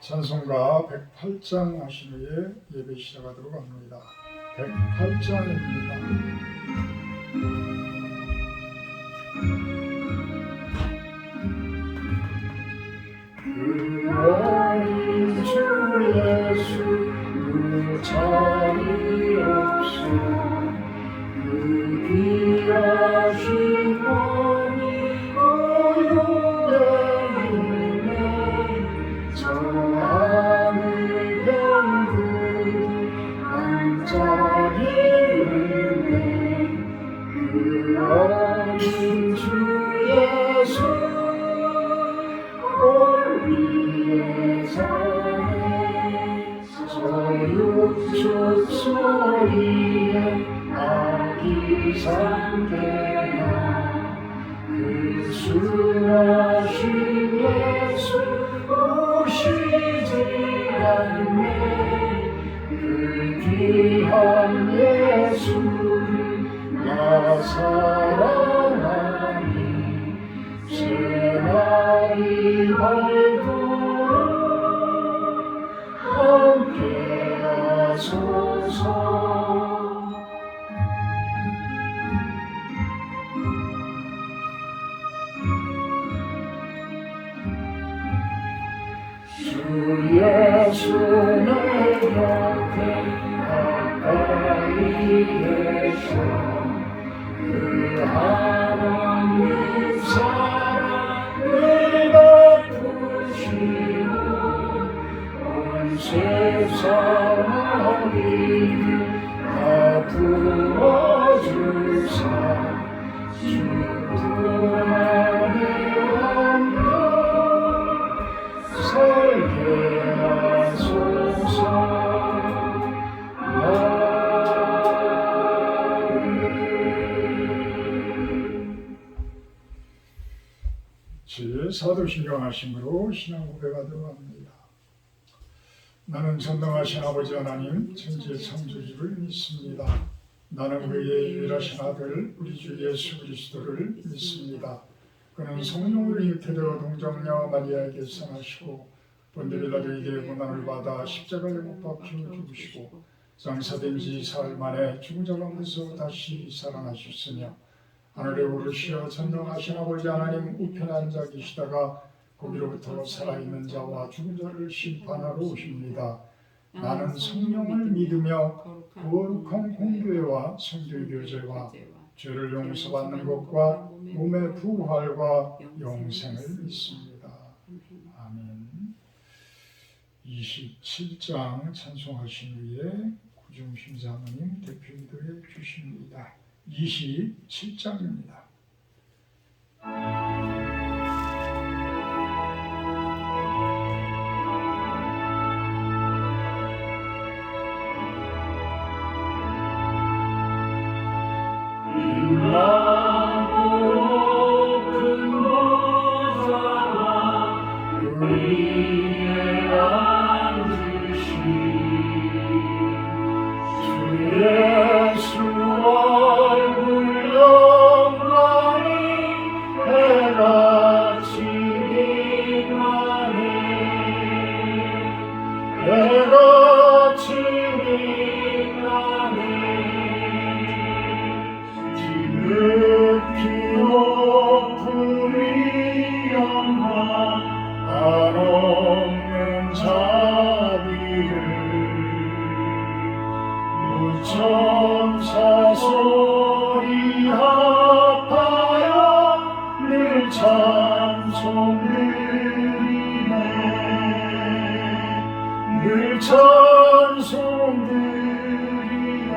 찬송가 108장 하신 후에 예배 시작하도록 합니다. 108장입니다. 그 어린 주 예수 무자비 없어 그 귀하신 몸이 고요해 있네 저 하늘 별들 반짝이네 그 어린 주 예수 골 위에 사네 저 육축 소리에 아기 상대나 그 순하신 예수 오시지 않네 그 귀한 예수를 나 사랑하니 새날이 밝도록 함께하소서. 주 예수 내 곁에 가까이 계셔 그 하나님 사랑을 베푸시고 온 세상을 다 부어주사 주뿐만을 함께 살게 하소서. 사도신경 하심으로 신앙 고백하도록 합니다. 나는 전능하신 아버지 하나님 천지의 창조주를 믿습니다. 나는 그의 유일하신 아들 우리 주 예수 그리스도를 믿습니다. 그는 성령으로 잉태되어 동정녀 마리아에게 생하시고 본디 빌라도에게 고난을 받아 십자가에 못 박혀 죽으시고 장사된 지 사흘 만에 죽은 자 가운데서 다시 살아나셨으며 하늘에 오르시어 전능하신 아버지 하나님 우편에 앉아 계시다가 거기로부터 살아있는 자와 죽은 자를 심판하러 오십니다. 나는 성령을 믿으며 거룩한 공교회와 성도의 교제와 죄를 용서받는 것과 몸의 부활과 영생을 믿습니다. 아멘. 27장 찬송하신 후에 구중심 장로님 대표기도해 주십니다. 27장입니다. 천사 소리 합하여 늘 찬송 드리네 늘 찬송 드리네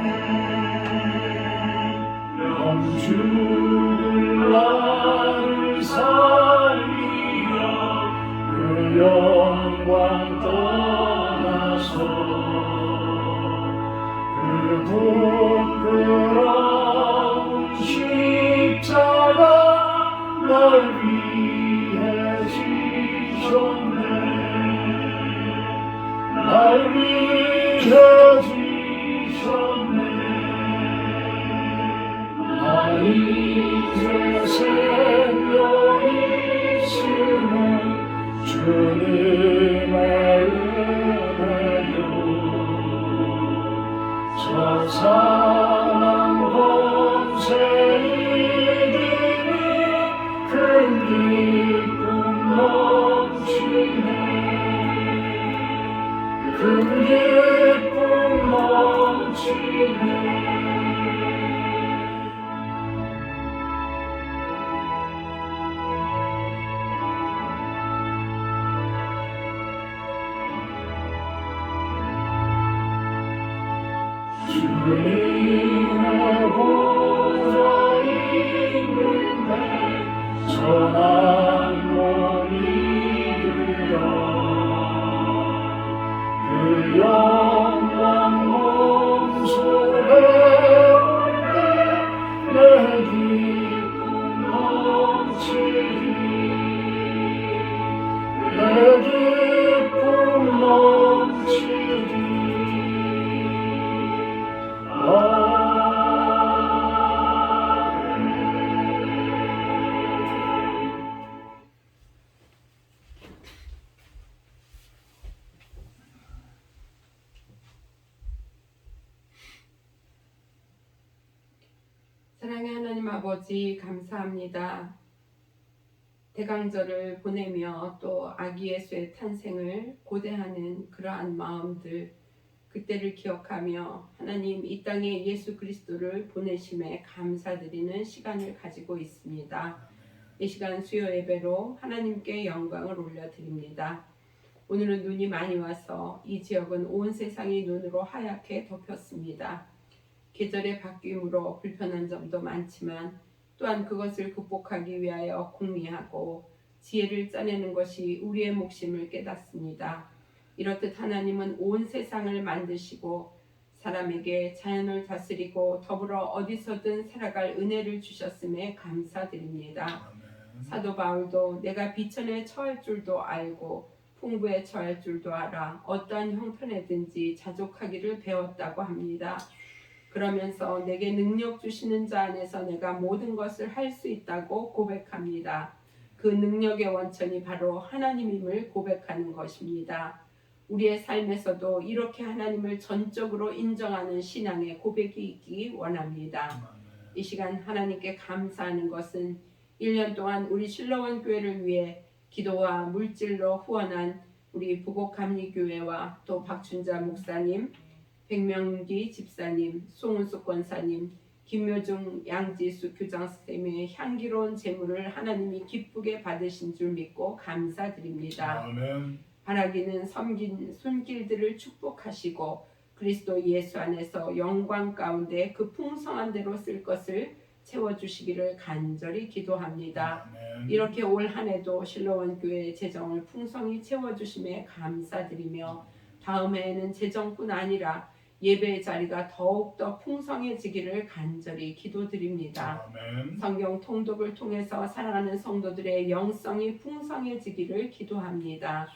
영주들 나를 살리려 그 영광 떠나서 부끄러운 십자가 널 위해 지셨네 날 위해 지셨네 나 이제 생명이 있으면 주님의 주님의 보좌 있는데 전한 몸이 들어 그 영광 몸속에 올 때 내 기쁨 넘치리 내 기쁨 넘치리 사랑의 하나님 아버지 감사합니다. 대강절을 보내며 또 아기 예수의 탄생을 고대하는 그러한 마음들 그때를 기억하며 하나님 이 땅에 예수 그리스도를 보내심에 감사드리는 시간을 가지고 있습니다. 이 시간 수요 예배로 하나님께 영광을 올려드립니다. 오늘은 눈이 많이 와서 이 지역은 온 세상이 눈으로 하얗게 덮였습니다. 계절의 바뀜으로 불편한 점도 많지만 또한 그것을 극복하기 위하여 궁리하고 지혜를 짜내는 것이 우리의 몫임을 깨닫습니다. 이렇듯 하나님은 온 세상을 만드시고 사람에게 자연을 다스리고 더불어 어디서든 살아갈 은혜를 주셨음에 감사드립니다. 사도 바울도 내가 비천에 처할 줄도 알고 풍부에 처할 줄도 알아 어떠한 형편에든지 자족하기를 배웠다고 합니다. 그러면서 내게 능력 주시는 자 안에서 내가 모든 것을 할 수 있다고 고백합니다. 그 능력의 원천이 바로 하나님임을 고백하는 것입니다. 우리의 삶에서도 이렇게 하나님을 전적으로 인정하는 신앙의 고백이 있기 원합니다. 이 시간 하나님께 감사하는 것은 1년 동안 우리 실로원 교회를 위해 기도와 물질로 후원한 우리 부곡감리교회와 또 박춘자 목사님, 백명기 집사님, 송은숙 권사님, 김묘중 양지수 교장선생님의 향기로운 제물을 하나님이 기쁘게 받으신 줄 믿고 감사드립니다. 아멘. 바라기는 섬긴 손길들을 축복하시고 그리스도 예수 안에서 영광 가운데 그 풍성한 대로 쓸 것을 채워주시기를 간절히 기도합니다. 아멘. 이렇게 올 한 해도 실로원 교회의 재정을 풍성히 채워주심에 감사드리며 다음 해에는 재정뿐 아니라 예배의 자리가 더욱더 풍성해지기를 간절히 기도드립니다. 아멘. 성경 통독을 통해서 살아가는 성도들의 영성이 풍성해지기를 기도합니다.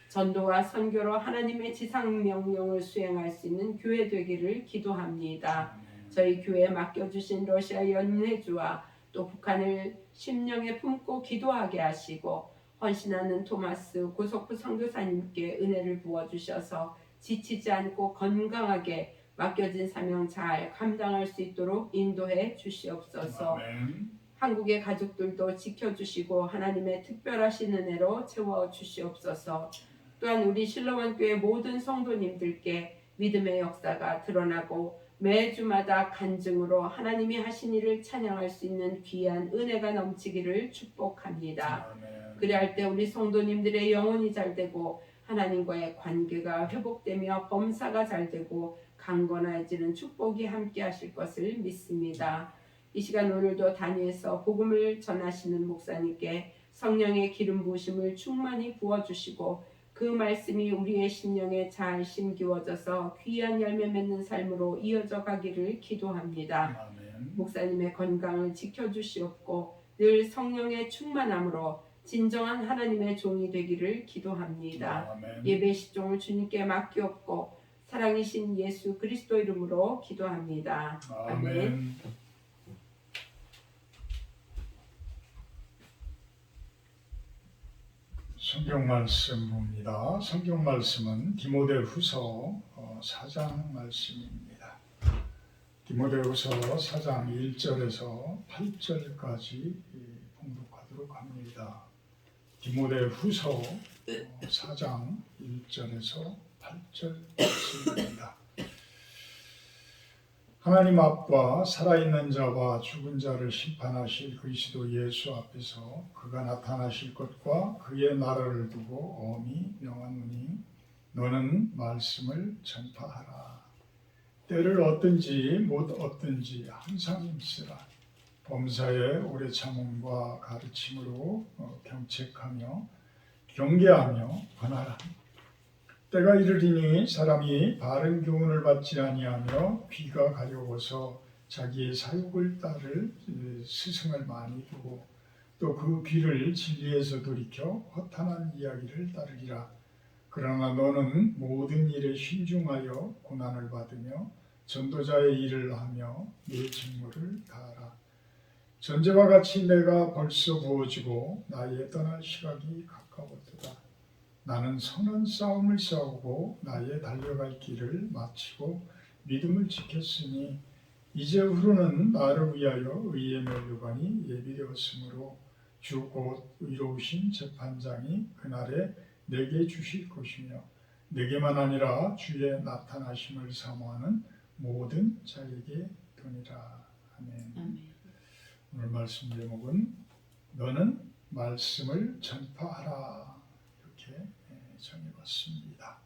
전도와 선교로 하나님의 지상 명령을 수행할 수 있는 교회 되기를 기도합니다. 저희 교회에 맡겨주신 러시아 연회주와 또 북한을 심령에 품고 기도하게 하시고 헌신하는 토마스 고석부 선교사님께 은혜를 부어주셔서 지치지 않고 건강하게 맡겨진 사명 잘 감당할 수 있도록 인도해 주시옵소서. 아멘. 한국의 가족들도 지켜주시고 하나님의 특별하신 은혜로 채워주시옵소서. 또한 우리 실로원 교회 모든 성도님들께 믿음의 역사가 드러나고 매주마다 간증으로 하나님이 하신 일을 찬양할 수 있는 귀한 은혜가 넘치기를 축복합니다. 아멘. 그리할 때 우리 성도님들의 영혼이 잘되고 하나님과의 관계가 회복되며 범사가 잘되고 강건해지는 축복이 함께 하실 것을 믿습니다. 이 시간 오늘도 단위에서 복음을 전하시는 목사님께 성령의 기름 부으심을 충만히 부어주시고 그 말씀이 우리의 심령에 잘 심기워져서 귀한 열매 맺는 삶으로 이어져 가기를 기도합니다. 아멘. 목사님의 건강을 지켜주시옵고 늘 성령의 충만함으로 진정한 하나님의 종이 되기를 기도합니다. 아멘. 예배 시종을 주님께 맡기옵고 사랑이신 예수 그리스도 이름으로 기도합니다. 아멘. 성경 말씀 봅니다. 성경 말씀은 디모데후서 4장 말씀입니다. 디모데후서 4장 1절에서 8절까지 봉독하도록 합니다. 디모데후서 4장 1절에서 8절 말씀입니다. 하나님 앞과 살아있는 자와 죽은 자를 심판하실 그리스도 예수 앞에서 그가 나타나실 것과 그의 나라를 두고 엄히 명하노니 너는 말씀을 전파하라. 때를 얻든지 못 얻든지 항상 힘쓰라. 범사에 오래 참음과 가르침으로 경책하며 경계하며 권하라. 때가 이르리니 사람이 바른 교훈을 받지 아니하며 귀가 가려워서 자기의 사욕을 따를 스승을 많이 두고 또 그 귀를 진리에서 돌이켜 허탄한 이야기를 따르리라. 그러나 너는 모든 일에 신중하여 고난을 받으며 전도자의 일을 하며 네 직무를 다하라. 전제와 같이 내가 벌써 부어지고 나의 떠날 시각이 가까웠도다. 나는 선한 싸움을 싸우고 나의 달려갈 길을 마치고 믿음을 지켰으니 이제후로는 나를 위하여 의의 면류관이 예비되었으므로 주 곧 의로우신 재판장이 그날에 내게 주실 것이며 내게만 아니라 주의 나타나심을 사모하는 모든 자에게 도니라. 아멘. 아멘. 오늘 말씀 제목은 너는 말씀을 전파하라 이렇게 정해봤습니다.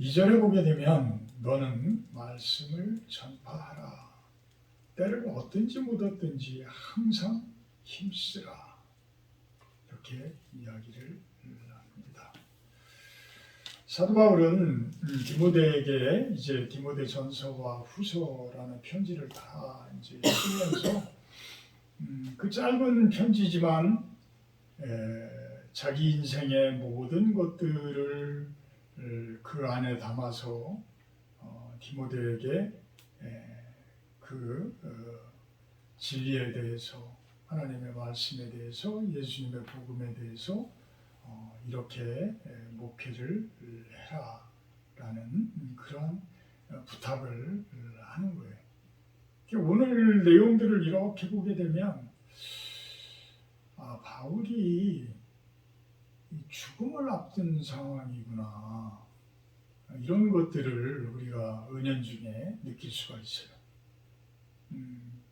2절에 보게 되면 너는 말씀을 전파하라. 때를 얻든지 못 얻든지 항상 힘쓰라. 이렇게 이야기를 합니다. 사도 바울은 디모데에게 이제 디모데 전서와 후서라는 편지를 다 이제 쓰면서 그 짧은 편지지만 자기 인생의 모든 것들을 그 안에 담아서 디모데에게 진리에 대해서 하나님의 말씀에 대해서 예수님의 복음에 대해서 이렇게 목회를 해라라는 그런 부탁을 하는 거예요. 오늘 내용들을 이렇게 보게 되면 바울이 죽음을 앞둔 상황이구나 이런 것들을 우리가 은연중에 느낄 수가 있어요.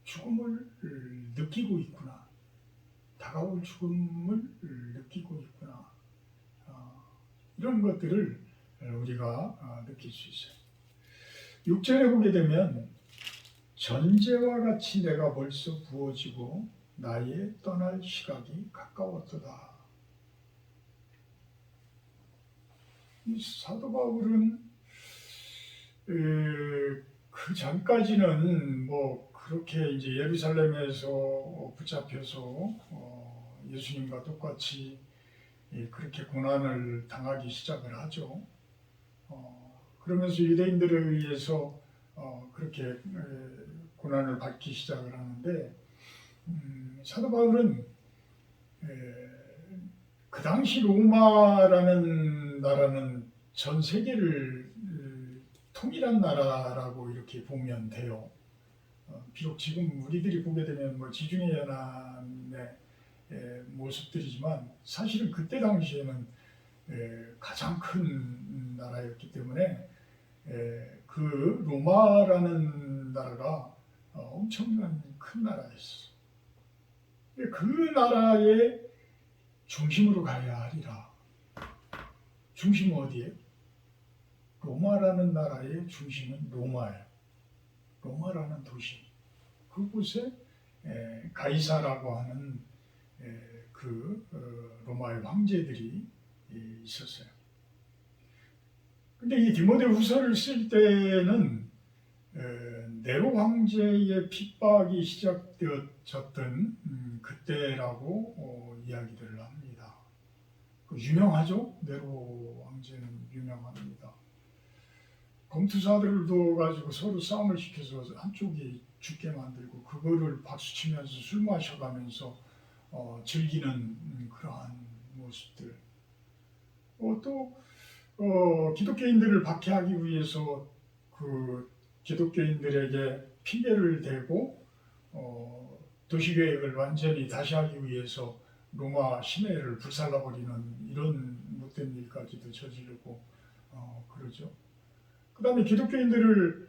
죽음을 느끼고 있구나. 다가올 죽음을 느끼고 있구나. 이런 것들을 우리가 느낄 수 있어요. 6절에 보게 되면 전제와 같이 내가 벌써 부어지고 나의 떠날 시각이 가까웠도다. 이 사도 바울은 그 전까지는 뭐 그렇게 이제 예루살렘에서 붙잡혀서 예수님과 똑같이 그렇게 고난을 당하기 시작을 하죠. 그러면서 유대인들에 의해서 그렇게 고난을 받기 시작을 하는데 사도 바울은 그 당시 로마라는 나라는 전 세계를 통일한 나라라고 이렇게 보면 돼요. 비록 지금 우리들이 보게 되면 뭐 지중해 연안의 모습들이지만 사실은 그때 당시에는 가장 큰 나라였기 때문에 그 로마라는 나라가 엄청난 큰 나라였어. 그 나라의 중심으로 가야 하리라. 중심은 어디에? 로마라는 나라의 중심은 로마예요. 로마라는 도시. 그곳에 가이사라고 하는 로마의 황제들이 있었어요. 근데 이 디모데후서를 쓸 때는 네로 황제의 핍박이 시작되었던 그때라고 이야기들을 합니다. 유명하죠? 네로 황제는 유명합니다. 검투사들을 두어가지고 서로 싸움을 시켜서 한쪽이 죽게 만들고 그거를 박수치면서 술 마셔가면서 즐기는 그러한 모습들. 또 기독교인들을 박해하기 위해서 그 기독교인들에게 핑계를 대고 도시계획을 완전히 다시 하기 위해서 로마 시내를 불살라버리는 이런 못된 일까지도 저지르고 그러죠. 그 다음에 기독교인들을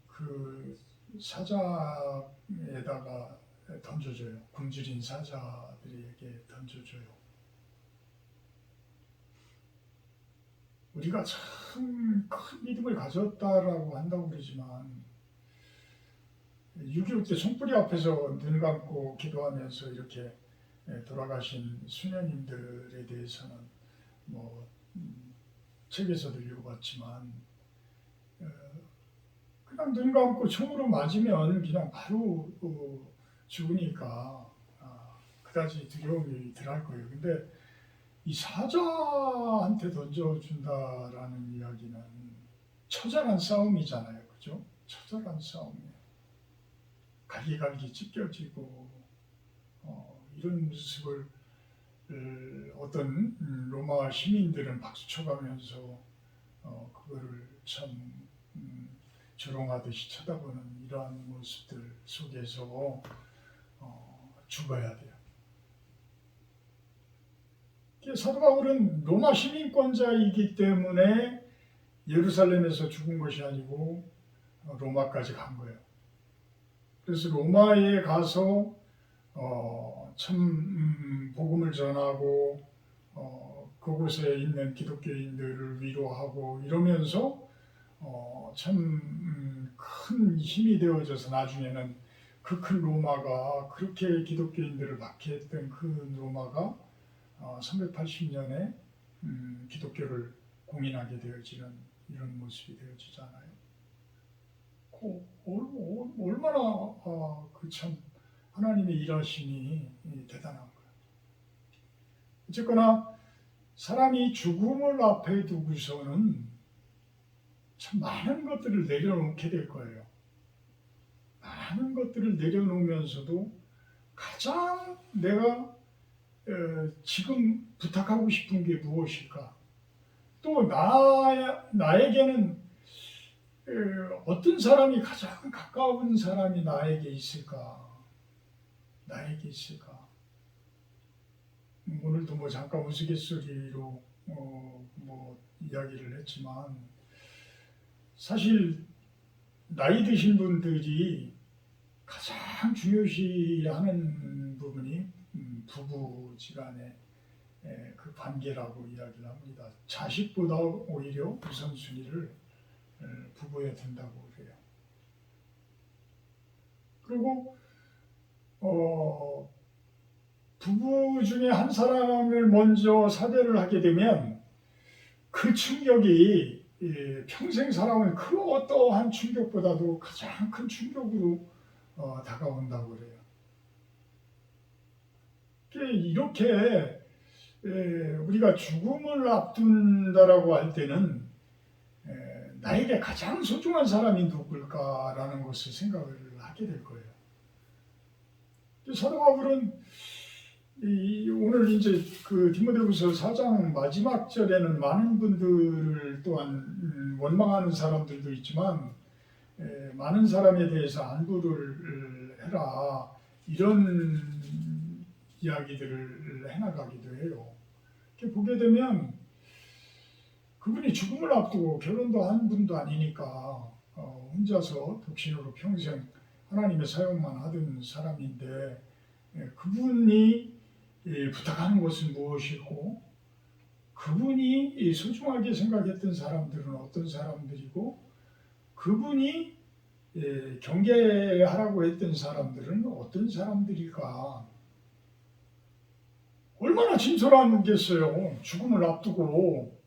그 사자에다가 던져줘요. 굶주린 사자들에게 던져줘요. 우리가 참 큰 믿음을 가졌다라고 한다고 그러지만 6.25 때 총뿌리 앞에서 눈 감고 기도하면서 이렇게 돌아가신 수녀님들에 대해서는 뭐 책에서도 읽어봤지만 그냥 눈 감고 총으로 맞으면 그냥 바로 죽으니까 그다지 두려움이 덜할 거예요. 근데 이 사자한테 던져준다라는 이야기는 처절한 싸움이잖아요. 그죠? 처절한 싸움이에요. 갈기갈기 찢겨지고 이런 모습을 어떤 로마 시민들은 박수 쳐가면서 그거를 참 조롱하듯이 쳐다보는 이러한 모습들 속에서 죽어야 돼요. 사도 바울은 로마 시민권자이기 때문에 예루살렘에서 죽은 것이 아니고 로마까지 간 거예요. 그래서 로마에 가서 참 복음을 전하고 그곳에 있는 기독교인들을 위로하고 이러면서 참 큰 힘이 되어져서 나중에는 그 큰 로마가 그렇게 기독교인들을 박해했던 그 로마가 380년에 기독교를 공인하게 되어지는 이런 모습이 되어지잖아요. 얼마나 그 참 하나님의 일하심이 대단한 거예요. 어쨌거나 사람이 죽음을 앞에 두고서는 참 많은 것들을 내려놓게 될 거예요. 많은 것들을 내려놓으면서도 가장 내가 지금 부탁하고 싶은 게 무엇일까? 또 나에게는 어떤 사람이 가장 가까운 사람이 나에게 있을까? 나에게 있을까? 오늘도 뭐 잠깐 우스갯소리로 뭐 이야기를 했지만 사실 나이 드신 분들이 가장 중요시하는 부분이 부부지간의 그 관계라고 이야기를 합니다. 자식보다 오히려 우선순위를 부부에 둔다고 그래요. 그리고 부부 중에 한 사람을 먼저 사별을 하게 되면 그 충격이 평생 살아온 그 어떠한 충격보다도 가장 큰 충격으로 다가온다고 그래요. 이렇게 우리가 죽음을 앞둔다라고 할 때는 나에게 가장 소중한 사람이 누굴까라는 것을 생각을 하게 될 거예요. 사도 바울은 오늘 이제 그 디모데후서 4장 마지막 절에는 많은 분들을 또한 원망하는 사람들도 있지만 많은 사람에 대해서 안부를 해라 이런 이야기들을 해나가기도 해요. 이렇게 보게 되면 그분이 죽음을 앞두고 결혼도 한 분도 아니니까 혼자서 독신으로 평생 하나님의 사역만 하던 사람인데 그분이 부탁하는 것은 무엇이고 그분이 소중하게 생각했던 사람들은 어떤 사람들이고 그분이 경계하라고 했던 사람들은 어떤 사람들일까? 얼마나 진솔하겠어요. 죽음을 앞두고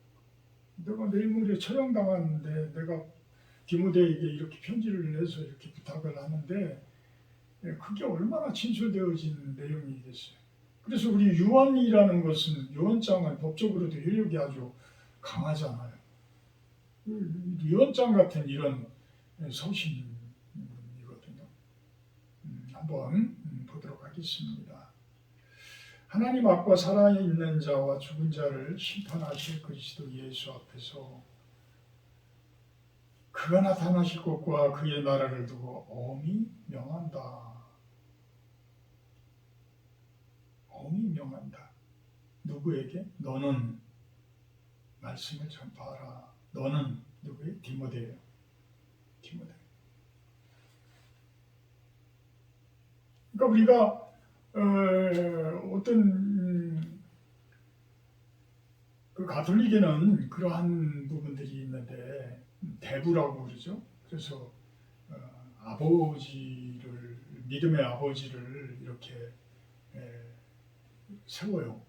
내가 내일 모레 처형당하는데 내가 디모데에게 이렇게 편지를 내서 이렇게 부탁을 하는데 그게 얼마나 진솔되어진 내용이겠어요. 그래서 우리 유언이라는 것은 유언장은 법적으로도 효력이 아주 강하잖아요. 유언장 같은 이런 서신이거든요. 한번 보도록 하겠습니다. 하나님 앞과 살아있는 자와 죽은 자를 심판하실 그리스도 예수 앞에서 그가 나타나실 것과 그의 나라를 두고 엄히 명한다. 엄히 명한다. 누구에게? 너는 말씀을 전파하라. 너는 누구의? 디모데예요. 디모데. 그러니까 우리가 어떤 그 그 가톨릭에는 그러한 부분들이 있는데 대부라고 그러죠. 그래서 아버지를 믿음의 아버지를 이렇게 세워요.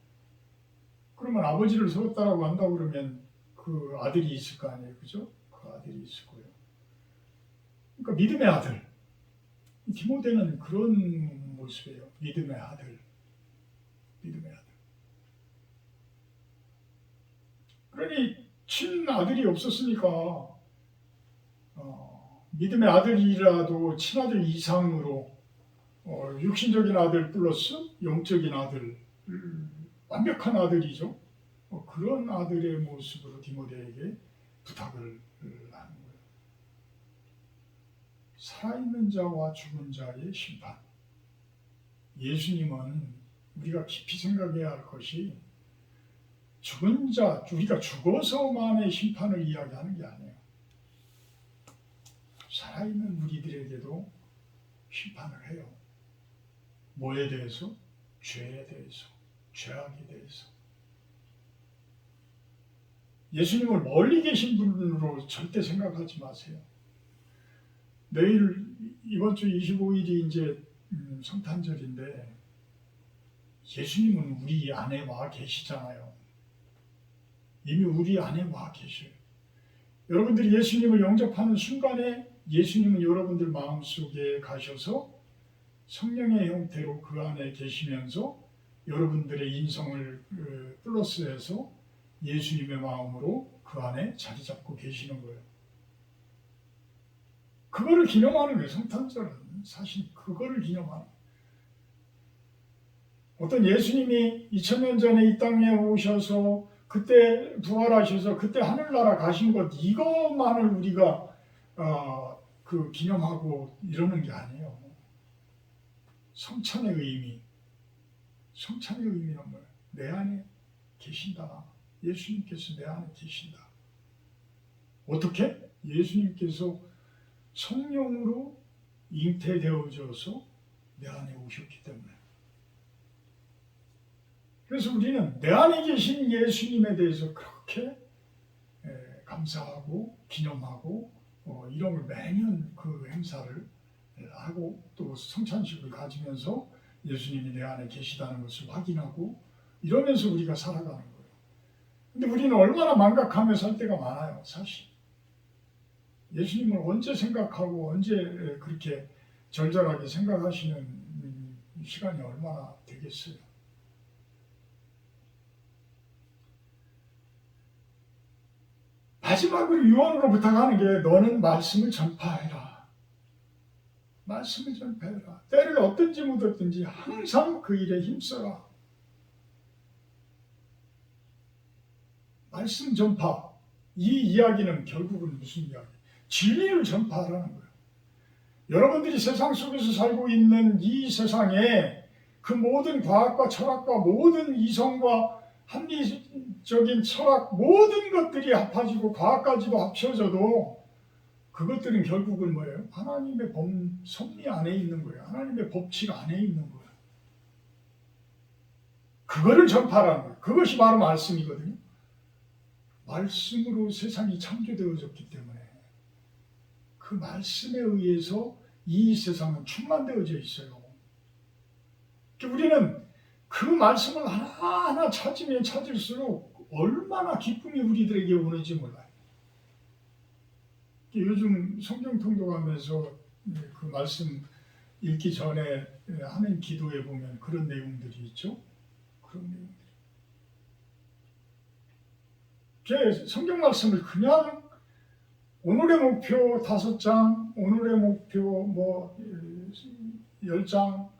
그러면 아버지를 세웠다라고 한다고 그러면 그 아들이 있을 거 아니에요, 그죠? 그 아들이 있을 거예요. 그러니까 믿음의 아들. 디모데는 그런 모습이에요. 믿음의 아들. 믿음의 아들. 그러니 친아들이 없었으니까 믿음의 아들이라도 친아들 이상으로 육신적인 아들 플러스 영적인 아들, 완벽한 아들이죠. 그런 아들의 모습으로 디모데에게 부탁을 하는 거예요. 살아있는 자와 죽은 자의 심판. 예수님은 우리가 깊이 생각해야 할 것이 죽은 자, 우리가 죽어서만의 심판을 이야기하는 게 아니에요. 살아있는 우리들에게도 심판을 해요. 뭐에 대해서? 죄에 대해서, 죄악에 대해서. 예수님을 멀리 계신 분으로 절대 생각하지 마세요. 내일 이번 주 25일이 이제 성탄절인데 예수님은 우리 안에 와 계시잖아요. 이미 우리 안에 와 계셔요. 여러분들이 예수님을 영접하는 순간에 예수님은 여러분들 마음속에 가셔서 성령의 형태로 그 안에 계시면서 여러분들의 인성을 플러스해서 예수님의 마음으로 그 안에 자리 잡고 계시는 거예요. 그거를 기념하는 거예요. 성탄절은 사실 그거를 기념하는 거예요. 어떤 예수님이 2000년 전에 이 땅에 오셔서 그때 부활하셔서 그때 하늘나라 가신 것 이것만을 우리가 그 기념하고 이러는 게 아니에요. 성찬의 의미, 성찬의 의미는 뭐예요? 내 안에 계신다. 예수님께서 내 안에 계신다. 어떻게? 예수님께서 성령으로 잉태되어져서 내 안에 오셨기 때문에. 그래서 우리는 내 안에 계신 예수님에 대해서 그렇게 감사하고 기념하고 이런 걸 매년 그 행사를 하고 또 성찬식을 가지면서 예수님이 내 안에 계시다는 것을 확인하고 이러면서 우리가 살아가는 거예요. 근데 우리는 얼마나 망각하며 살 때가 많아요, 사실. 예수님을 언제 생각하고 언제 그렇게 절절하게 생각하시는 시간이 얼마나 되겠어요. 마지막으로 유언으로 부탁하는 게 너는 말씀을 전파해라. 말씀을 전파해라. 때를 얻든지 못 얻든지 항상 그 일에 힘써라. 말씀 전파. 이 이야기는 결국은 무슨 이야기? 진리를 전파하라는 거예요. 여러분들이 세상 속에서 살고 있는 이 세상에 그 모든 과학과 철학과 모든 이성과 합리적인 철학 모든 것들이 합해지고 과학까지도 합쳐져도 그것들은 결국은 뭐예요? 하나님의 섭리 안에 있는 거예요. 하나님의 법칙 안에 있는 거예요. 그거를 전파하라는 거예요. 그것이 바로 말씀이거든요. 말씀으로 세상이 창조되어졌기 때문에 그 말씀에 의해서 이 세상은 충만되어져 있어요. 우리는 그 말씀을 하나하나 찾으면 찾을수록 얼마나 기쁨이 우리들에게 오는지 몰라요. 요즘 성경 통독하면서 그 말씀 읽기 전에 하는 기도에 보면 그런 내용들이 있죠. 그런 내용들. 제 성경 말씀을 그냥 오늘의 목표 5장, 오늘의 목표 10장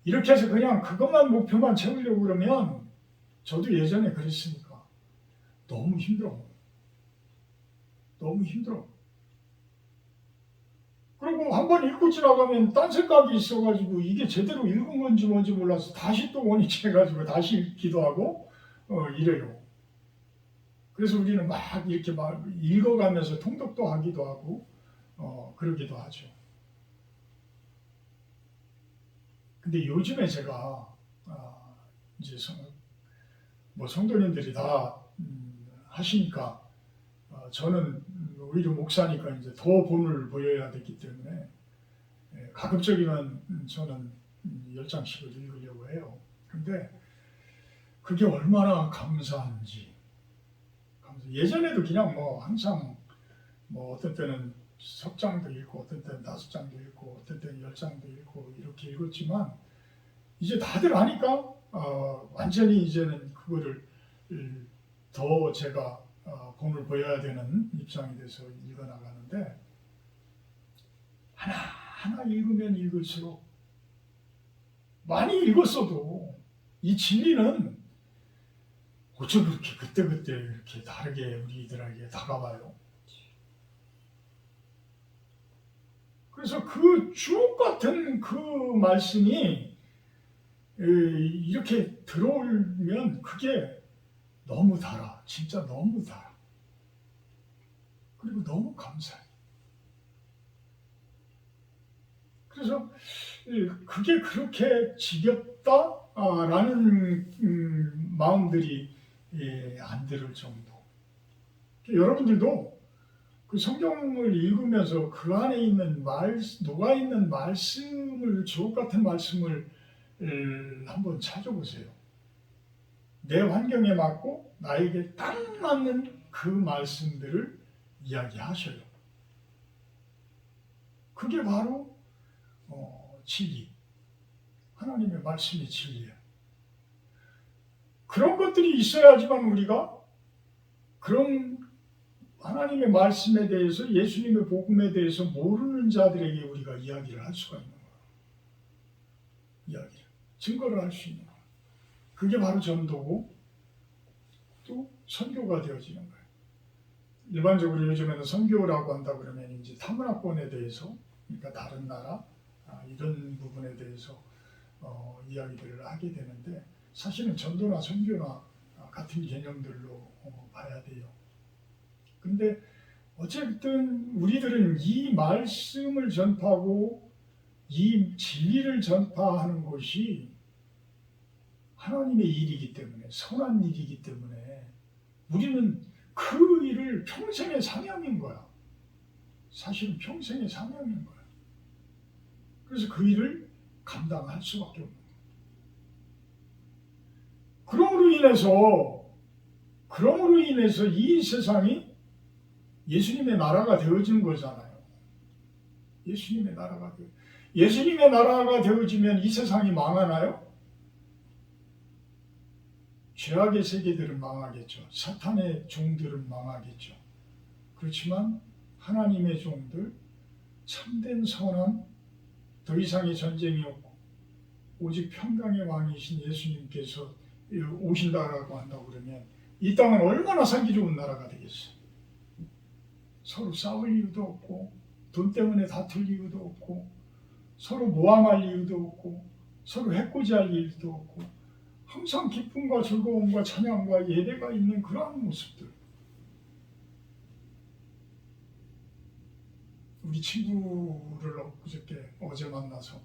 이렇게 해서 그냥 그것만 목표만 채우려고 그러면 저도 예전에 그랬으니까 너무 힘들어. 너무 힘들어. 그리고 한번 읽고 지나가면 딴 생각이 있어가지고 이게 제대로 읽은 건지 뭔지 몰라서 다시 또 원위치해가지고 다시 읽기도 하고 이래요. 그래서 우리는 막 이렇게 막 읽어가면서 통독도 하기도 하고 그러기도 하죠. 근데 요즘에 제가 이제 성도님들이 다 하시니까 저는 오히려 목사니까 이제 더 본을 보여야 됐기 때문에 가급적이면 저는 10장씩을 읽으려고 해요. 근데 그게 얼마나 감사한지. 예전에도 그냥 뭐 항상 뭐 어떤 때는 석 장도 읽고 어떤 때는 5장도 읽고 어떤 때는 10장도 읽고 이렇게 읽었지만 이제 다들 아니까 완전히 이제는 그거를 더 제가 본을 보여야 되는 입장이 돼서 읽어나가는데 하나 읽으면 읽을수록 많이 읽었어도 이 진리는 어쩜 그렇게 그때그때 이렇게 다르게 우리들에게 다가와요. 그래서 그 주옥 같은 그 말씀이 이렇게 들어오면 그게 너무 달아. 진짜 너무 달아. 그리고 너무 감사해. 그래서 그게 그렇게 지겹다라는 마음들이 안 들을 정도. 여러분들도 그 성경을 읽으면서 그 안에 있는 녹아있는 말씀을, 주옥 같은 말씀을 한번 찾아보세요. 내 환경에 맞고 나에게 딱 맞는 그 말씀들을 이야기하셔요. 그게 바로 진리. 하나님의 말씀이 진리예요. 그런 것들이 있어야지만 우리가 그런 하나님의 말씀에 대해서, 예수님의 복음에 대해서 모르는 자들에게 우리가 이야기를 할 수가 있는 거예요. 증거를 할 수 있는 거예요. 그게 바로 전도고 또 선교가 되어지는 거예요. 일반적으로 요즘에는 선교라고 한다 그러면 이제 타문화권에 대해서, 그러니까 다른 나라 이런 부분에 대해서 이야기들을 하게 되는데 사실은 전도나 선교나 같은 개념들로 봐야 돼요. 근데 어쨌든 우리들은 이 말씀을 전파하고 이 진리를 전파하는 것이 하나님의 일이기 때문에, 선한 일이기 때문에 우리는 그 일을 평생의 사명인 거야. 사실은 평생의 사명인 거야. 그래서 그 일을 감당할 수밖에 없는 거야. 그러므로 인해서 이 세상이 예수님의 나라가 되어진 거잖아요. 예수님의 나라가 되어지면 이 세상이 망하나요? 죄악의 세계들은 망하겠죠. 사탄의 종들은 망하겠죠. 그렇지만 하나님의 종들, 참된 선한, 더 이상의 전쟁이 없고 오직 평강의 왕이신 예수님께서 오신다라고 한다고 그러면 이 땅은 얼마나 살기 좋은 나라가 되겠어요. 서로 싸울 이유도 없고 돈 때문에 다툴 이유도 없고 서로 모함할 이유도 없고 서로 해코지할 이유도 없고 항상 기쁨과 즐거움과 찬양과 예배가 있는 그러한 모습들. 우리 친구를 어제 만나서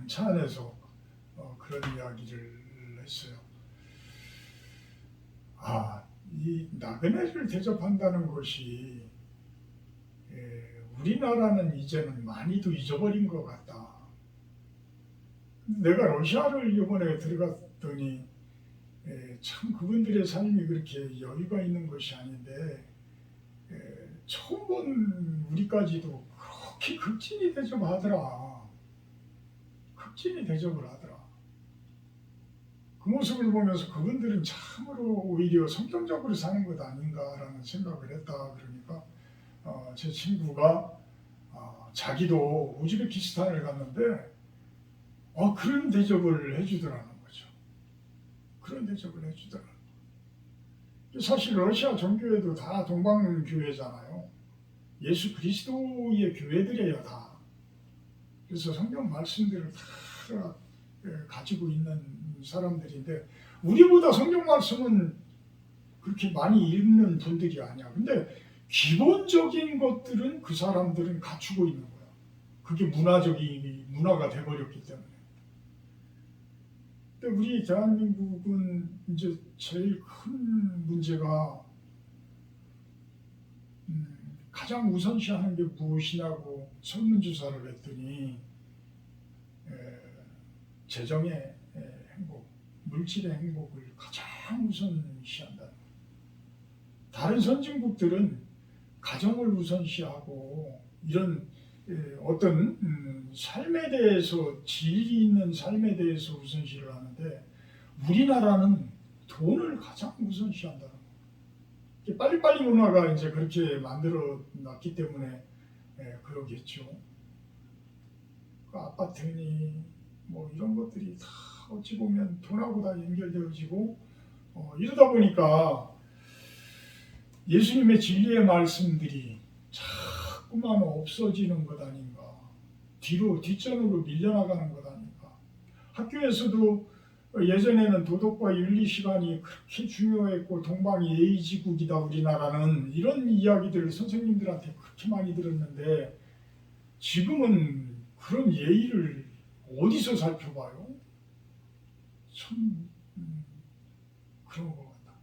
차 안에서 그런 이야기를 했어요. 이 나그네를 대접한다는 것이 우리나라는 이제는 많이도 잊어버린 것 같다. 내가 러시아를 이번에 들어갔더니 참 그분들의 삶이 그렇게 여유가 있는 것이 아닌데 처음 본 우리까지도 그렇게 극진히 대접하더라. 극진히 대접을 하더라. 그 모습을 보면서 그분들은 참으로 오히려 성경적으로 사는 것 아닌가라는 생각을 했다. 그러니까 제 친구가 자기도 우즈베키스탄을 갔는데 그런 대접을 해주더라는 거죠. 그런 대접을 해주더라는 거죠. 사실 러시아 종교에도 다 동방교회잖아요. 예수 그리스도의 교회들이에요, 다. 그래서 성경 말씀들을 다 가지고 있는 사람들인데 우리보다 성경 말씀은 그렇게 많이 읽는 분들이 아니야. 근데 기본적인 것들은 그 사람들은 갖추고 있는 거야. 그게 문화가 돼버렸기 때문에. 근데 우리 대한민국은 이제 제일 큰 문제가 가장 우선시하는 게 무엇이냐고 설문조사를 했더니 재정의 행복, 물질의 행복을 가장 우선시한다. 다른 선진국들은 가정을 우선시하고 이런 어떤 삶에 대해서 질이 있는 삶에 대해서 우선시를 하는데 우리나라는 돈을 가장 우선시한다는 거예요. 빨리빨리 문화가 이제 그렇게 만들어 놨기 때문에 그러겠죠. 그 아파트니 뭐 이런 것들이 다 어찌 보면 돈하고 다 연결되어지고 이러다 보니까 예수님의 진리의 말씀들이 자꾸만 없어지는 것 아닌가, 뒷전으로 밀려나가는 것 아닌가. 학교에서도 예전에는 도덕과 윤리 시간이 그렇게 중요했고 동방이 예의지국이다 우리나라는, 이런 이야기들을 선생님들한테 그렇게 많이 들었는데 지금은 그런 예의를 어디서 살펴봐요? 참 그런 것 같다.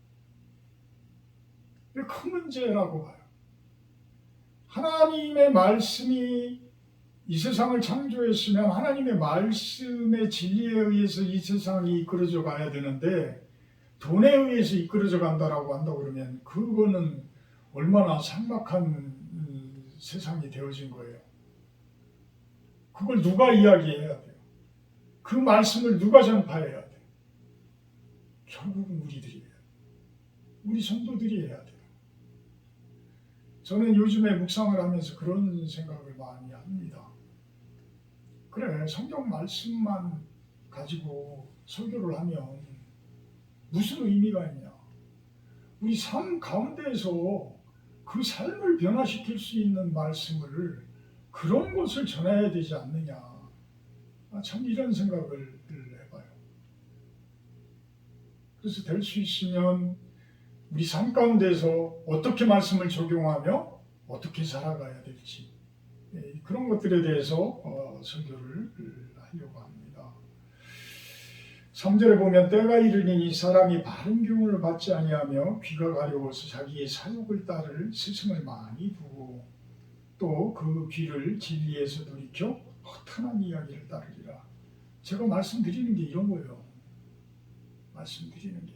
큰 문제라고 봐요. 하나님의 말씀이 이 세상을 창조했으면 하나님의 말씀의 진리에 의해서 이 세상이 이끌어져 가야 되는데 돈에 의해서 이끌어져 간다라고 한다 그러면 그거는 얼마나 삭막한 세상이 되어진 거예요. 그걸 누가 이야기해야 돼요? 그 말씀을 누가 전파해야 돼요? 결국은 우리들이 해야 돼요. 우리 성도들이 해야 돼요. 저는 요즘에 묵상을 하면서 그런 생각을 많이 합니다. 그래, 성경 말씀만 가지고 설교를 하면 무슨 의미가 있냐? 우리 삶 가운데에서 그 삶을 변화시킬 수 있는 말씀을, 그런 것을 전해야 되지 않느냐? 참 이런 생각을 해봐요. 그래서 될 수 있으면 우리 삶 가운데서 어떻게 말씀을 적용하며 어떻게 살아가야 될지, 그런 것들에 대해서 설교를 하려고 합니다. 3절에 보면 때가 이르니 사람이 바른 교훈을 받지 아니하며 귀가 가려워서 자기의 사욕을 따를 스승을 많이 두고 또 그 귀를 진리에서 돌이켜 허탄한 이야기를 따르리라. 제가 말씀드리는 게 이런 거예요. 말씀드리는 게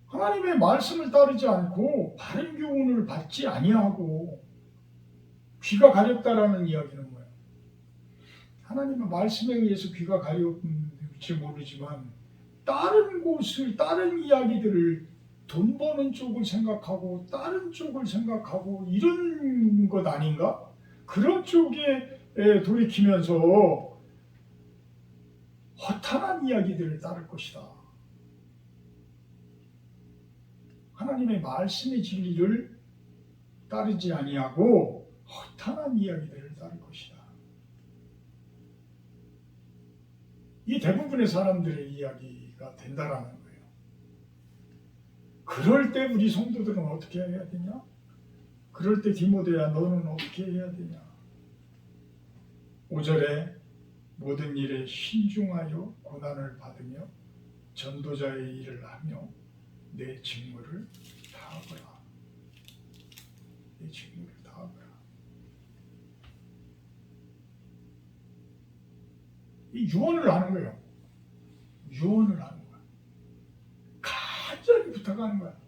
하나님의 말씀을 따르지 않고 바른 교훈을 받지 아니하고 귀가 가렵다라는 이야기는 뭐예요? 하나님의 말씀에 의해서 귀가 가렵지 모르지만 다른 곳을, 다른 이야기들을, 돈 버는 쪽을 생각하고 다른 쪽을 생각하고 이런 것 아닌가? 그런 쪽에 돌이키면서 허탄한 이야기들을 따를 것이다. 하나님의 말씀의 진리를 따르지 아니하고 허탄한 이야기들을 따를 것이다. 이 대부분의 사람들의 이야기가 된다라는 거예요. 그럴 때 우리 성도들은 어떻게 해야 되냐? 그럴 때 디모데야 너는 어떻게 해야 되냐? 5절에 모든 일에 신중하여 고난을 받으며 전도자의 일을 하며 내 직무를 다하거라. 내 직무를 다하거라. 이 유언을 하는 거예요. 유언을 하는 거야. 간절히 부탁하는 거야.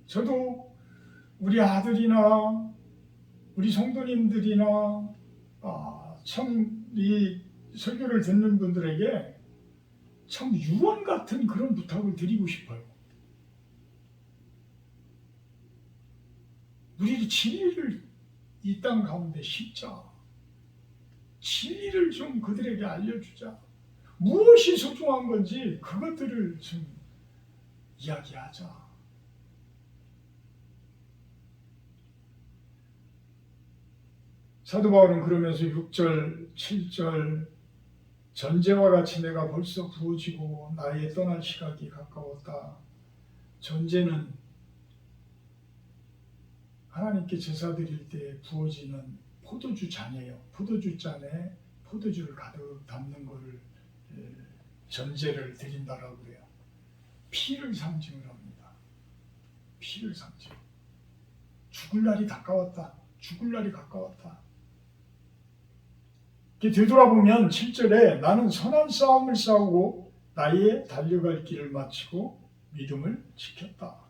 저도 우리 아들이나 우리 성도님들이나 참 이 설교를 듣는 분들에게 참 유언 같은 그런 부탁을 드리고 싶어요. 우리 진리를 이 땅 가운데 심자. 진리를 좀 그들에게 알려주자. 무엇이 소중한 건지 그것들을 좀 이야기하자. 사도 바울은 그러면서 6절, 7절 전제와 같이 내가 벌써 부어지고 나의 떠날 시각이 가까웠다. 전제는 하나님께 제사 드릴 때 부어지는 포도주 잔이에요. 포도주 잔에 포도주를 가득 담는 거를 전제를 드린다라고 그래요. 피를 상징을 합니다. 피를 상징. 죽을 날이 가까웠다. 죽을 날이 가까웠다. 되돌아보면 7절에 나는 선한 싸움을 싸우고 나의 달려갈 길을 마치고 믿음을 지켰다.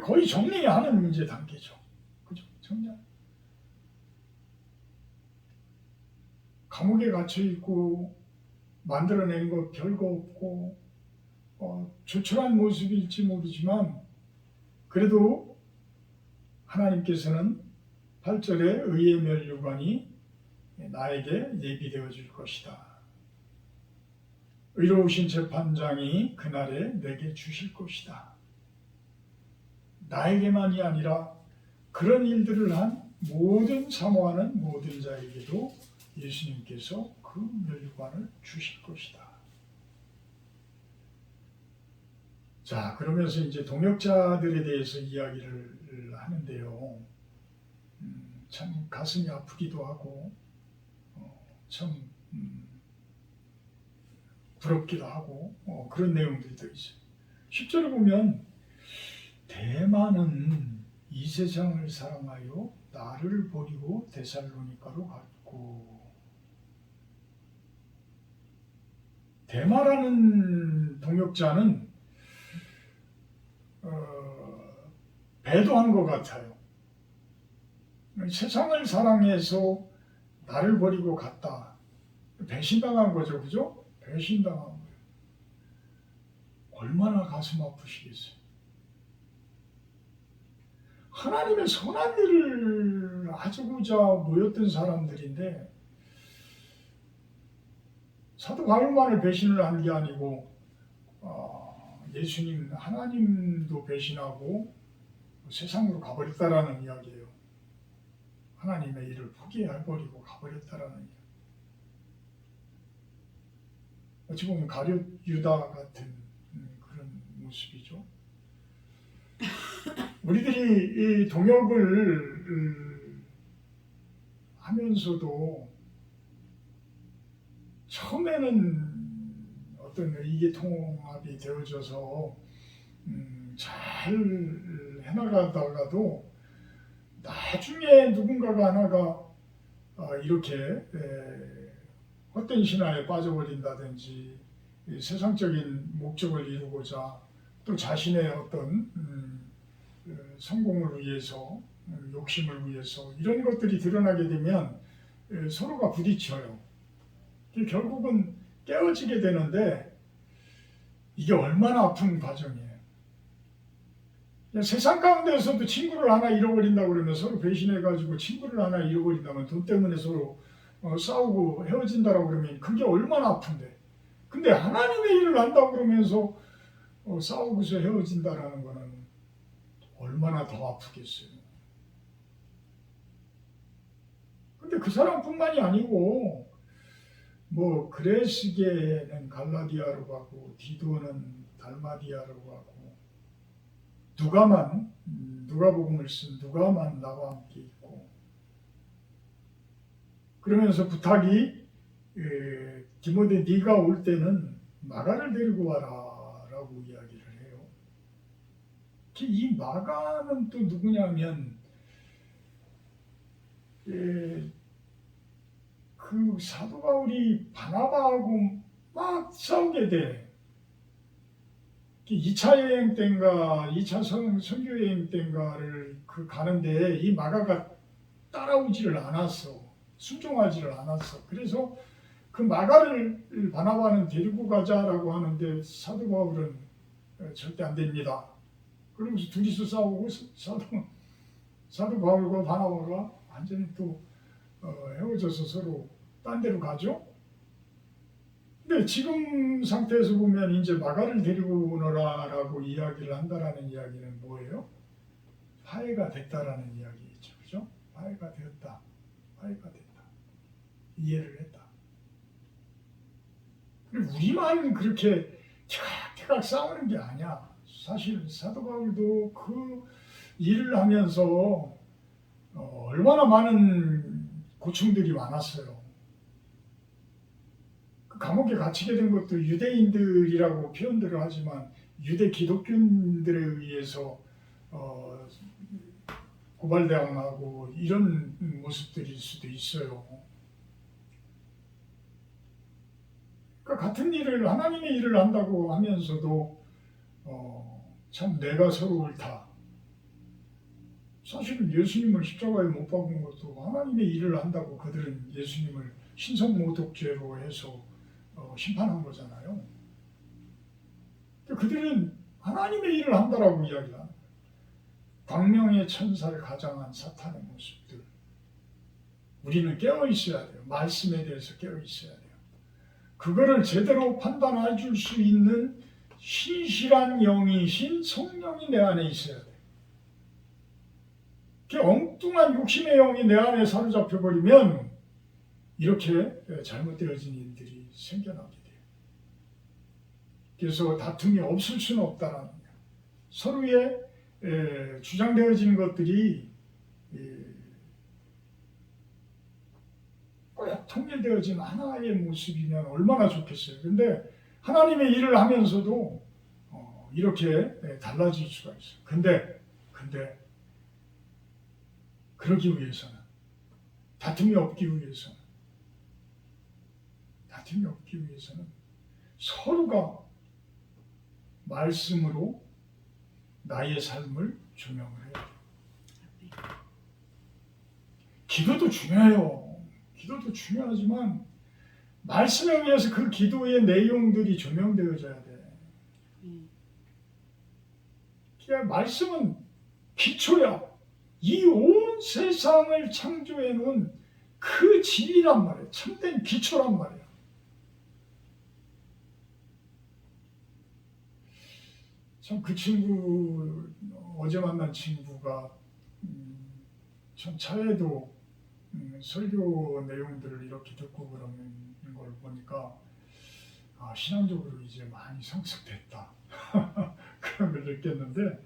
거의 정리하는 이제 단계죠. 그죠? 정리하는. 감옥에 갇혀 있고 만들어낸 거 별거 없고 조촐한 모습일지 모르지만 그래도 하나님께서는 8절에 의의 면류관이 나에게 예비되어질 것이다. 의로우신 재판장이 그날에 내게 주실 것이다. 나에게만이 아니라 그런 일들을 한 모든 사모하는 모든 자에게도 예수님께서 그 면류관을 주실 것이다. 자, 그러면서 이제 동역자들에 대해서 이야기를 하는데요. 참 가슴이 아프기도 하고 참 부럽기도 하고 그런 내용들이 있어요. 10절을 보면 대만은 이 세상을 사랑하여 나를 버리고 데살로니가로 갔고, 대마라는 동역자는 배도한 것 같아요. 세상을 사랑해서 나를 버리고 갔다. 배신당한 거죠, 그죠? 배신당한 거예요. 얼마나 가슴 아프시겠어요. 하나님의 선한 일을 하고자 모였던 사람들인데 사도 바울만을 배신을 한 게 아니고 예수님, 하나님도 배신하고 세상으로 가버렸다라는 이야기예요. 하나님의 일을 포기해버리고 가버렸다라는 이야기. 어찌 보면 가룟 유다 같은 그런 모습이죠. 우리들이 이 동역을 하면서도 처음에는 어떤 의기통합이 되어져서 잘 해나가다가도 나중에 누군가가 하나가 이렇게 헛된 신화에 빠져버린다든지 세상적인 목적을 이루고자 또 자신의 어떤 성공을 위해서, 욕심을 위해서 이런 것들이 드러나게 되면 서로가 부딪혀요. 결국은 깨어지게 되는데 이게 얼마나 아픈 과정이에요. 세상 가운데서도 친구를 하나 잃어버린다고 그러면 서로 배신해가지고 친구를 하나 잃어버린다면 돈 때문에 서로 싸우고 헤어진다고 그러면 그게 얼마나 아픈데. 근데 하나님의 일을 한다고 그러면서 싸우고서 헤어진다라는 거는 얼마나 더 아프겠어요. 근데 그 사람뿐만이 아니고 뭐 그레스게는 갈라디아로 가고 디도는 달마디아로 가고 누가복음을 쓴 누가만 나와 함께 있고, 그러면서 부탁이 디모데 네가 올 때는 마가를 데리고 와라라고 이야기를 해요. 이 마가는 또 누구냐면 그 사도 바울이 바나바하고 막 싸우게 돼. 2차 여행 때인가 2차 선교 여행 때인가를 가는데 이 마가가 따라오지를 않았어. 순종하지를 않았어. 그래서 그 마가를 바나바는 데리고 가자라고 하는데 사도 바울은 절대 안 됩니다. 그러면서 둘이서 싸우고 사도 바울과 바나바가 완전히 또 헤어져서 서로 딴 데로 가죠. 근데 지금 상태에서 보면 이제 마가를 데리고 오너라라고 이야기를 한다라는 이야기는 뭐예요? 화해가 됐다라는 이야기죠, 그죠? 화해가 되었다, 화해가 됐다, 이해를 했다. 그리고 우리만 그렇게 티각티각 싸우는 게 아니야. 사실 사도 바울도 그 일을 하면서 얼마나 많은 고충들이 많았어요. 그 감옥에 갇히게 된 것도 유대인들이라고 표현들을 하지만 유대 기독교인들에 의해서 고발당하고 이런 모습들일 수도 있어요. 그러니까 같은 일을 하나님의 일을 한다고 하면서도 참 내가 서로 옳다. 사실은 예수님을 십자가에 못 박은 것도 하나님의 일을 한다고 그들은 예수님을 신성모독죄로 해서 심판한 거잖아요. 그들은 하나님의 일을 한다라고 이야기합니다. 광명의 천사를 가장한 사탄의 모습들. 우리는 깨어 있어야 돼요. 말씀에 대해서 깨어 있어야 돼요. 그거를 제대로 판단해 줄 수 있는 신실한 영이신 성령이 내 안에 있어야 돼요. 엉뚱한 욕심의 영이 내 안에 사로잡혀 버리면 이렇게 잘못되어진 일들이 생겨나게 돼요. 그래서 다툼이 없을 수는 없다라는 거예요. 서로의 주장되어지는 것들이 꼭 통일되어진 하나의 모습이면 얼마나 좋겠어요. 근데 하나님의 일을 하면서도 이렇게 달라질 수가 있어요. 근데 그러기 위해서는 다툼이 없기 위해서는 서로가 말씀으로 나의 삶을 조명을 해야 돼요. 기도도 중요해요. 기도도 중요하지만 말씀에 의해서 그 기도의 내용들이 조명되어져야 돼. 그러니까 말씀은 기초야. 이 온 세상을 창조해 놓은 그 진리란 말이에요. 참된 기초란 말이에요. 참 그 친구, 어제 만난 친구가 참 차에도 설교 내용들을 이렇게 듣고 그러는 걸 보니까 신앙적으로 이제 많이 성숙됐다. 그런 걸 느꼈는데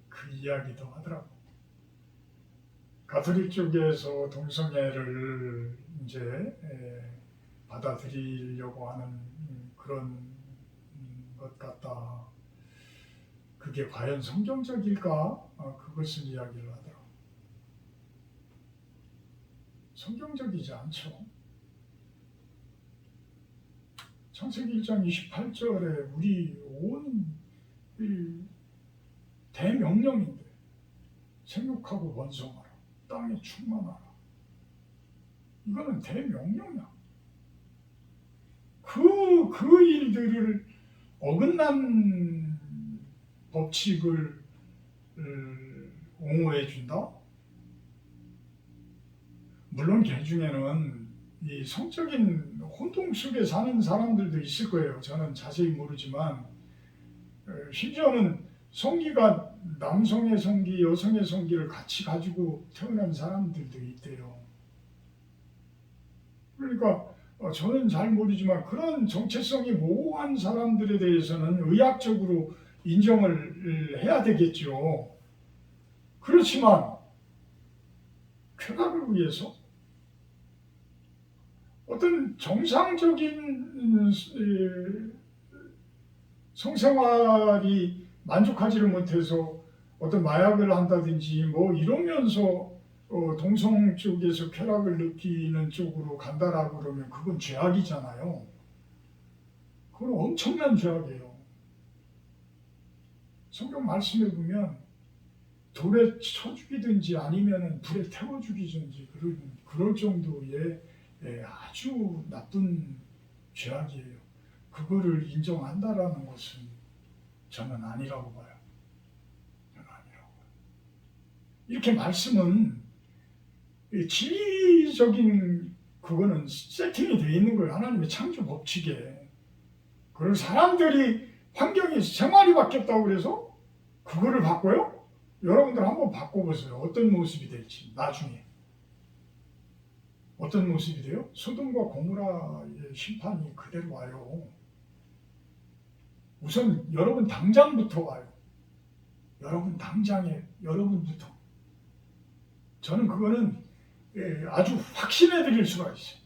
그 이야기도 하더라고. 가톨릭 쪽에서 동성애를 이제 받아들이려고 하는 그런 것 같다. 그게 과연 성경적일까? 그것을 이야기를 하더라고. 성경적이지 않죠. 창세기 1장 28절에 우리 온 대명령인데 생육하고 번성하라. 땅에 충만하라. 이거는 대명령이야. 그 일들을 어긋난 법칙을 옹호해 준다? 물론 걔 중에는 이 성적인 혼동 속에 사는 사람들도 있을 거예요. 저는 자세히 모르지만 심지어는 성기가 남성의 성기, 여성의 성기를 같이 가지고 태어난 사람들도 있대요. 그러니까 저는 잘 모르지만 그런 정체성이 모호한 사람들에 대해서는 의학적으로 인정을 해야 되겠죠. 그렇지만 쾌락을 위해서 어떤 정상적인 성생활이 만족하지를 못해서 어떤 마약을 한다든지 뭐 이러면서 동성 쪽에서 쾌락을 느끼는 쪽으로 간다라고 그러면 그건 죄악이잖아요. 그건 엄청난 죄악이에요. 성경 말씀에 보면 돌에 쳐 죽이든지 아니면 불에 태워 죽이든지 그럴 정도의 아주 나쁜 죄악이에요. 그거를 인정한다라는 것은 저는 아니라고 봐요. 이렇게 말씀은 진리적인 그거는 세팅이 되어 있는 거예요. 하나님의 창조 법칙에. 그리고 사람들이 환경이 생활이 바뀌었다고 그래서 그거를 바꿔요? 여러분들 한번 바꿔보세요. 어떤 모습이 될지 나중에. 어떤 모습이 돼요? 소돔과 고모라의 심판이 그대로 와요. 우선 여러분 당장부터 와요. 여러분 당장에 여러분부터. 저는 그거는 아주 확신해 드릴 수가 있어요.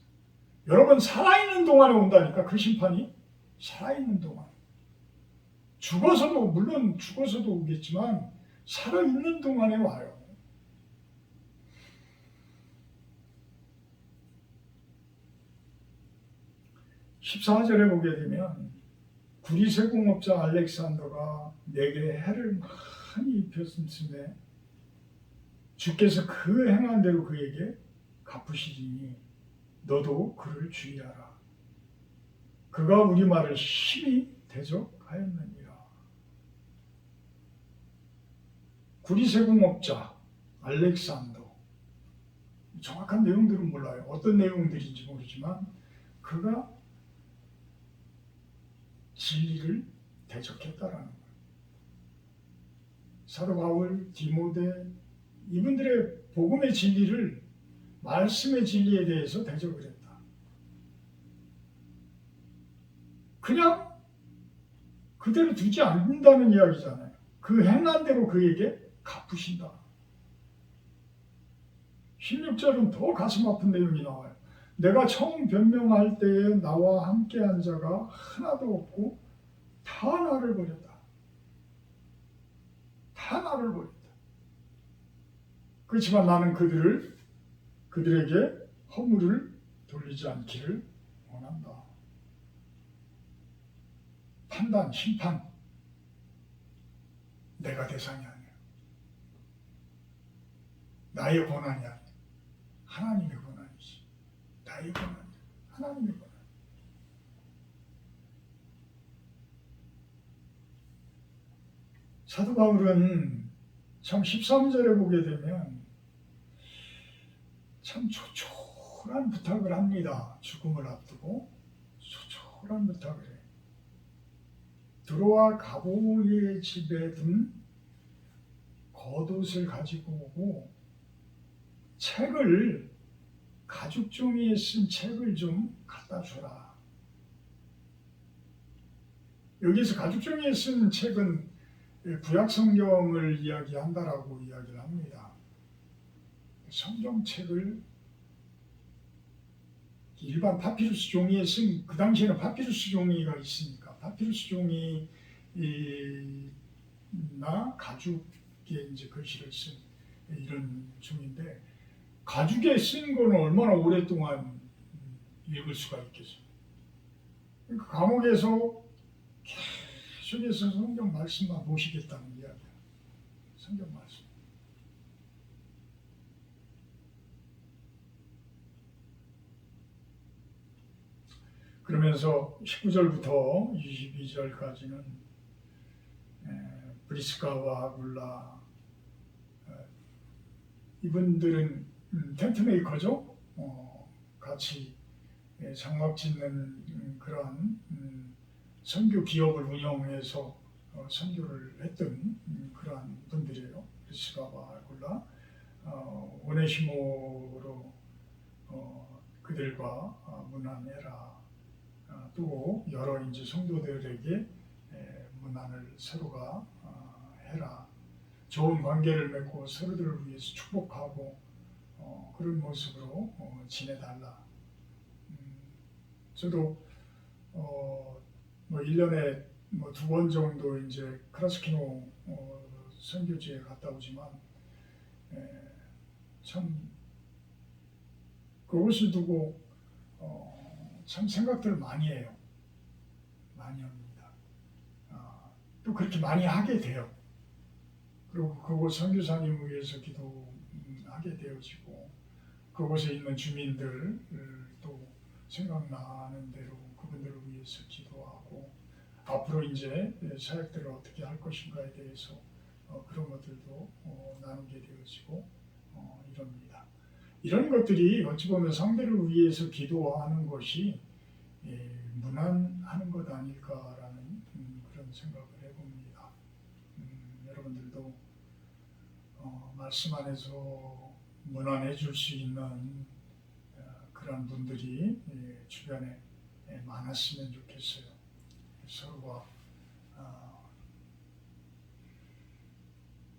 여러분 살아있는 동안에 온다니까. 그 심판이 살아있는 동안. 죽어서도 물론 죽어서도 오겠지만 살아있는 동안에 와요. 14절에 보게 되면 구리세공업자 알렉산더가 내게 해를 많이 입혔음에 주께서 그 행한 대로 그에게 갚으시리니 너도 그를 주의하라. 그가 우리 말을 심히 대적하였느니라. 구리세공업자 알렉산더, 정확한 내용들은 몰라요. 어떤 내용들인지 모르지만 그가 진리를 대적했다라는 거예요. 사도 바울, 디모데 이분들의 복음의 진리를, 말씀의 진리에 대해서 대적을 했다. 그냥 그대로 두지 않는다는 이야기잖아요. 그 행한 대로 그에게 갚으신다. 16절은 더 가슴 아픈 내용이 나와요. 내가 처음 변명할 때에 나와 함께한 자가 하나도 없고 다 나를 버렸다. 다 나를 버렸다. 그렇지만 나는 그들에게 허물을 돌리지 않기를 원한다. 판단, 심판, 내가 대상이 아니야. 나의 권한이 아니야. 하나님의 권한이지. 나의 권한이 아니야. 하나님의 권한. 사도 바울은 참 13절에 보게 되면 참 초촐한 부탁을 합니다. 죽음을 앞두고 초촐한 부탁을 해요. 들어와 가보의 집에 둔 겉옷을 가지고 오고 책을, 가죽 종이에 쓴 책을 좀 갖다 줘라. 여기서 가죽 종이에 쓴 책은 구약 성경을 이야기한다라고 이야기를 합니다. 성경책을 일반 파피루스 종이에 쓴, 그 당시에는 파피루스 종이가 있으니까 파피루스 종이나 가죽에 이제 글씨를 쓴 이런 종인데, 가죽에 쓴 거는 얼마나 오랫동안 읽을 수가 있겠어요. 그러니까 감옥에서 계속해서 성경 말씀만 보시겠다는 이야기야. 성경 말씀. 그러면서 19절부터 22절까지는 브리스가와 아굴라, 이분들은 텐트 메이커죠. 같이 장막 짓는 그러한 선교 기업을 운영해서 선교를 했던 그러한 분들이에요. 브리스가와 아굴라, 오네시모로 그들과 문안해라. 또 여러 이제 성도들에게 문안을 서로가 해라. 좋은 관계를 맺고 서로들을 위해서 축복하고 그런 모습으로 지내달라. 저도 뭐 1년에 뭐 2번 정도 이제 크라스키노 선교지에 갔다 오지만 참 그것을 두고 참 생각들을 많이 해요. 많이 합니다. 또 그렇게 많이 하게 돼요. 그리고 그곳 선교사님을 위해서 기도하게 되어지고, 그곳에 있는 주민들을 또 생각나는 대로 그분들을 위해서 기도하고, 앞으로 이제 사역들을 어떻게 할 것인가에 대해서 그런 것들도 나누게 되어지고 이럽니다. 이런 것들이 어찌 보면 상대를 위해서 기도하는 것이 무난하는 것 아닐까라는 그런 생각을 해봅니다. 여러분들도 말씀 안에서 무난해 줄 수 있는 그런 분들이 주변에 많았으면 좋겠어요. 서로가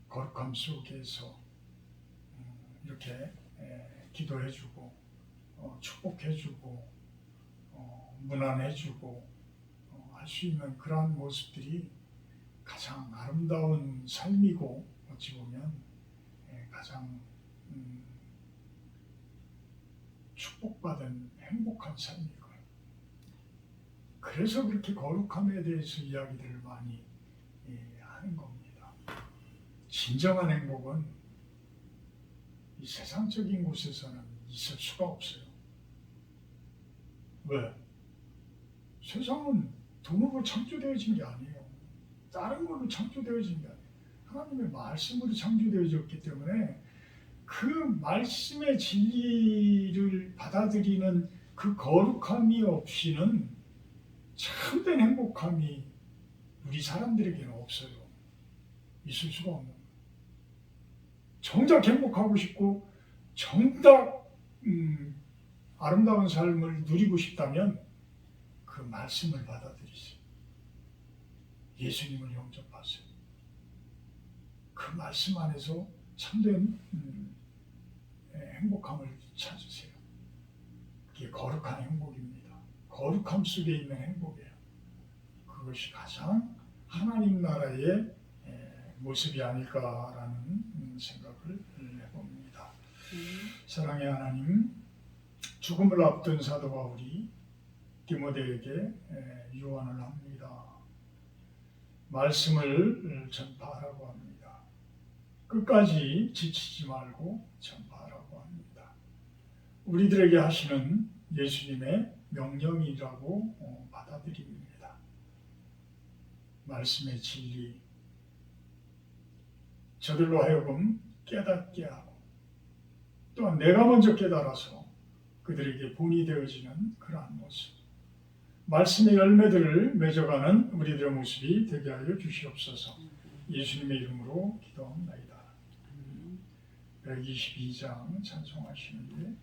거룩함 속에서 이렇게 기도해주고 축복해주고 문안해주고 할 수 있는 그러한 모습들이 가장 아름다운 삶이고 어찌 보면 가장 축복받은 행복한 삶이고, 그래서 그렇게 거룩함에 대해서 이야기들을 많이 하는 겁니다. 진정한 행복은 이 세상적인 곳에서는 있을 수가 없어요. 왜? 세상은 돈으로 창조되어진 게 아니에요. 다른 걸로 창조되어진 게 아니에요. 하나님의 말씀으로 창조되어졌기 때문에 그 말씀의 진리를 받아들이는 그 거룩함이 없이는 참된 행복함이 우리 사람들에게는 없어요. 있을 수가 없는 거예요. 정작 행복하고 싶고 정작 아름다운 삶을 누리고 싶다면 그 말씀을 받아들이세요. 예수님을 영접하세요. 그 말씀 안에서 참된 행복함을 찾으세요. 그게 거룩한 행복입니다. 거룩함 속에 있는 행복이에요. 그것이 가장 하나님 나라의 모습이 아닐까라는 생각을 해봅니다. 사랑의 하나님, 죽음을 앞둔 사도 바울이 디모데에게 유언을 합니다. 말씀을 전파하라고 합니다. 끝까지 지치지 말고 전파하라고 합니다. 우리들에게 하시는 예수님의 명령이라고 받아들입니다. 말씀의 진리, 저들로 하여금 깨닫게 하고 또한 내가 먼저 깨달아서 그들에게 본이 되어지는 그러한 모습, 말씀의 열매들을 맺어가는 우리들의 모습이 되게 하여 주시옵소서. 예수님의 이름으로 기도합니다. 122장 찬송하시는데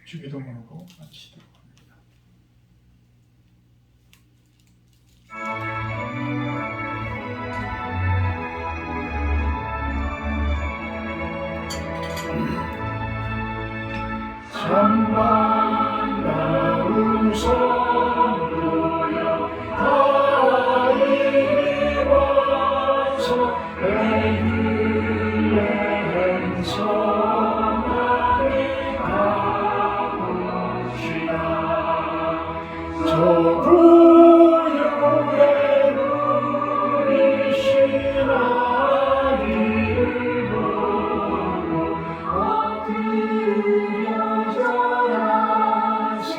주기도문으로 마치도록 합니다. 참나운 손으로 다 이리 와서 애들의 행성하리 가봅시다. 저 구유에 누리신 아리를 보고 엎드려 절하세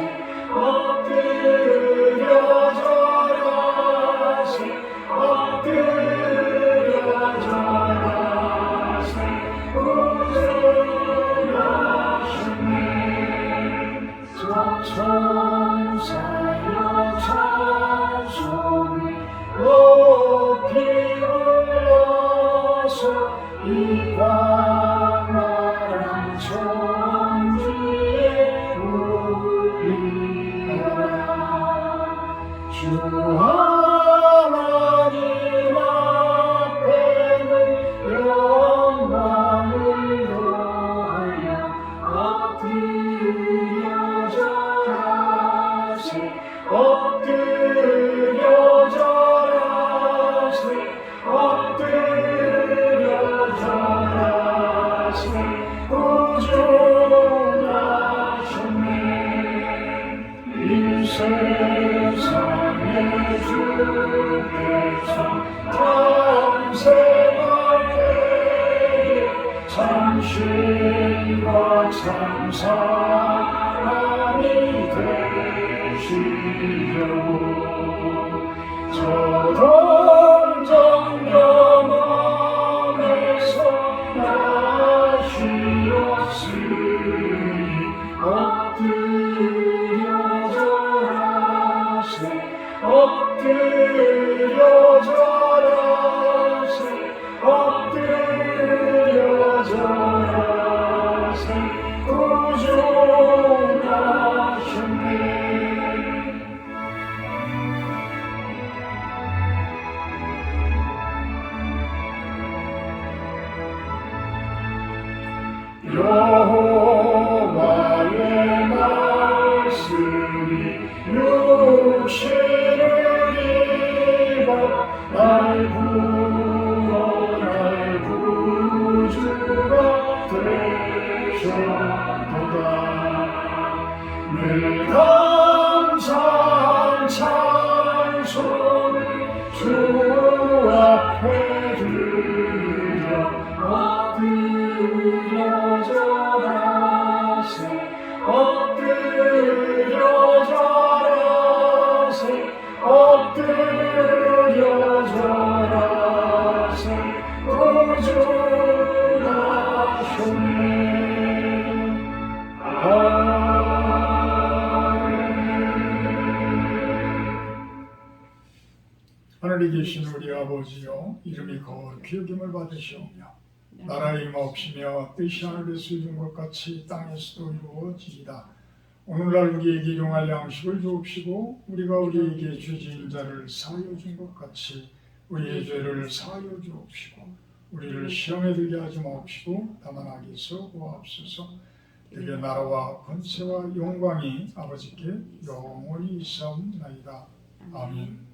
엎드려 절하세 엎드려 절하세 구주하시네. 천사여 찬송을 높이 올려서 이 광활한 천지에 울리라. 주 하나님 앞에는 영광을 돌려 엎드려 절하세 엎드려 절하세 엎드려 절하세 구주하셨네. 이 세상에 주께서 탐색할 때에 참신과 참사람이 되시려고 저 동정 경험에서 나시었으니 엎드려 절하세 엎드려 절하세 엎드려 절하세 구주 여호와의 말씀이 육신을 입어 날 구원할 구주가 되셨도다. 늘 감사한 찬송을 주 앞에 드려 엎드려 절하세 엎드려 절하세 엎드려 절하세 구주하셨네. 하늘에 계신 우리 아버지여, 이름이 거룩히 여김을 받으시오며 나라의 임하옵시며 뜻이 하늘에서 이룬 것 같이 땅에서도 이루어지이다. 오늘날 우리에게 일용할 양식을 주옵시고 우리가 우리에게 죄 지은 자를 사하여 준 것 같이 우리의 죄를 사하여 주옵시고 우리를 시험에 들게 하지 마옵시고 다만 악에서 구하옵소서. 그의 나라와 권세와 영광이 아버지께 영원히 있사옵나이다. 아멘.